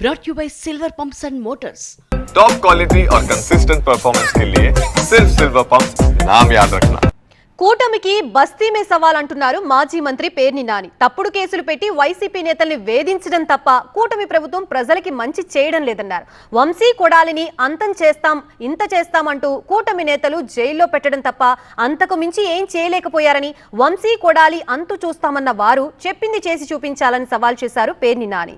brought you by Silver Pumps and Motors. Top quality और consistent performance के लिए सिर्फ सिल्वर पंप्स नाम याद रखना। కూటమికి బస్తీ మే సవాల్ అంటున్నారు మాజీ మంత్రి పేర్ని నాని. తప్పుడు కేసులు పెట్టి వైసీపీ నేతల్ని వేధించడం తప్ప కూటమి ప్రభుత్వం ప్రజలకి మంచి చేయడం లేదన్నారు. వంశీ కొడాలిని అంతం చేస్తాం ఇంత చేస్తామంటూ కూటమి నేతలు జైల్లో పెట్టడం తప్ప అంతకు మించి ఏం చేయలేకపోయారని, వంశీ కొడాలి అంతు చూస్తామన్న వారు చెప్పింది చేసి చూపించాలని సవాల్ చేశారు పేర్ని నాని.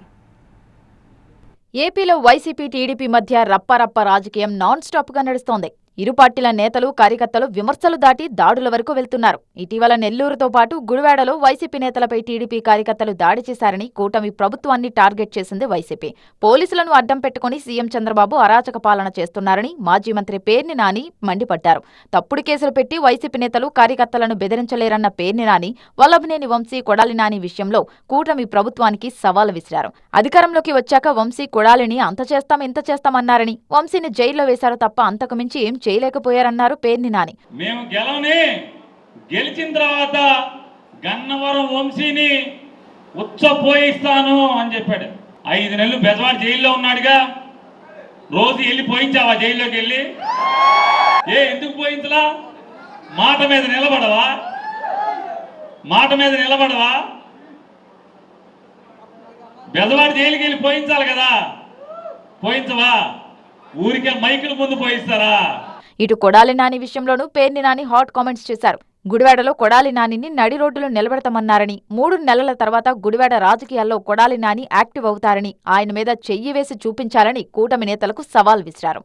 ఏపీలో వైసీపీ టీడీపీ మధ్య రప్పారప్ప రాజకీయం నాన్ స్టాప్ గా నడుస్తోంది. ఇరు పార్టీల నేతలు కార్యకర్తలు విమర్శలు దాటి దాడుల వరకు వెళ్తున్నారు. ఇటీవల నెల్లూరుతో పాటు గుడివాడలో వైసీపీ నేతలపై టీడీపీ కార్యకర్తలు దాడి చేశారని కూటమి ప్రభుత్వాన్ని టార్గెట్ చేసింది వైసీపీ. పోలీసులను అడ్డం పెట్టుకుని సీఎం చంద్రబాబు అరాచక పాలన చేస్తున్నారని మాజీ మంత్రి పేర్ని నాని మండిపడ్డారు. తప్పుడు కేసులు పెట్టి వైసీపీ నేతలు కార్యకర్తలను బెదిరించలేరన్న పేర్ని నాని వల్లభనేని వంశీ కొడాలి నాని విషయంలో కూటమి ప్రభుత్వానికి సవాల్ విసిరారు. అధికారంలోకి వచ్చాక వంశీ కొడాలిని అంత చేస్తాం ఇంత చేస్తామన్నారని, వంశీని జైల్లో వేశారు తప్ప అంతకు మించి ఏం చేయలేకపోయారన్నారు పేర్ని నాని. మేము గెలిచిన తర్వాత గన్నవరం వంశీని ఉచ్చపోయిస్తాను అని చెప్పాడు. 5 నెలలు బెజవాడ జైల్లో ఉన్నాడుగా. రోజు వెళ్ళి పోయించావా జైల్లోకి వెళ్ళి? ఎందుకు పోయించలా? మాట మీద నిలబడవా? బెజవాడ జైలుకి వెళ్ళి పోయించాలి కదా, పోయించవా? ఊరికే మైకుల ముందు పోయిస్తారా? ఇటు కొడాలి నాని విషయంలోనూ పేర్ని నాని హాట్ కామెంట్స్ చేశారు. గుడివాడలో కొడాలి నానిని నడి రోడ్డులో నిలబెడతామన్నారని, 3 నెలల తర్వాత గుడివాడ రాజకీయాల్లో కొడాలి నాని యాక్టివ్ అవుతారని, ఆయన మీద చెయ్యి వేసి చూపించాలని కూటమి నేతలకు సవాల్ విసిరారు.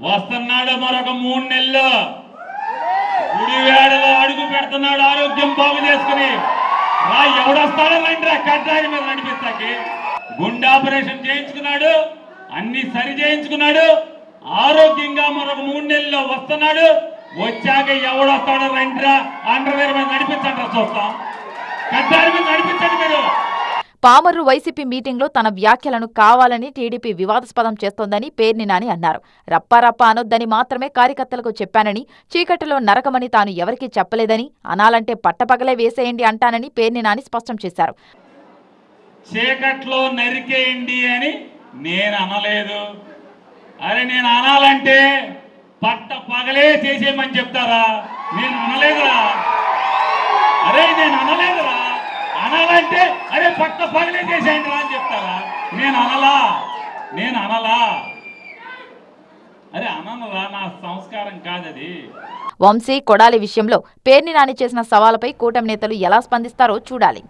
వస్తున్నాడు మరొక 3 నెలల్లో గుడివాడలో అడుగు పెడుతున్నాడు ఆరోగ్యం బాగు చేసుకుని. ఎవడొస్తాడో రండి కడ్డాయి మీద నడిపిస్తాకి. గుండె ఆపరేషన్ చేయించుకున్నాడు, అన్ని సరి చేయించుకున్నాడు, ఆరోగ్యంగా మరొక 3 నెలల్లో వస్తున్నాడు. వచ్చాక ఎవడొస్తాడో రండిరా అండర్వేర్ మీద నడిపించండి, చూస్తాం. కడ్డాయి మీద నడిపించండి మీరు. పామర్రు వైసీపీ మీటింగ్లో తన వ్యాఖ్యలను కావాలని టీడీపీ వివాదాస్పదం చేస్తోందని పేర్ని నాని అన్నారు. రప్పారప్ప అనొద్దని మాత్రమే కార్యకర్తలకు చెప్పానని, చీకటిలో నరకమని తాను ఎవరికీ చెప్పలేదని, అనాలంటే పట్టపగలే వేసేయండి అంటానని పేర్ని నాని స్పష్టం చేశారు. చీకట్లో నరికేయండి అని నేను అనలేదు. అరే నేను అనాలంటే పట్ట పగలే చేసేయమని చెప్తారా? నేను అనలేదురా. అనాలంటే అరే పట్ట పగలే చేసేయండి రా అని చెప్తారా? నేను అనలా. అరే అననురా, నా సంస్కారం కాదది. వంశీ కొడాలి విషయంలో పేర్ని నాని చేసిన సవాలుపై కూటమి నేతలు ఎలా స్పందిస్తారో చూడాలి.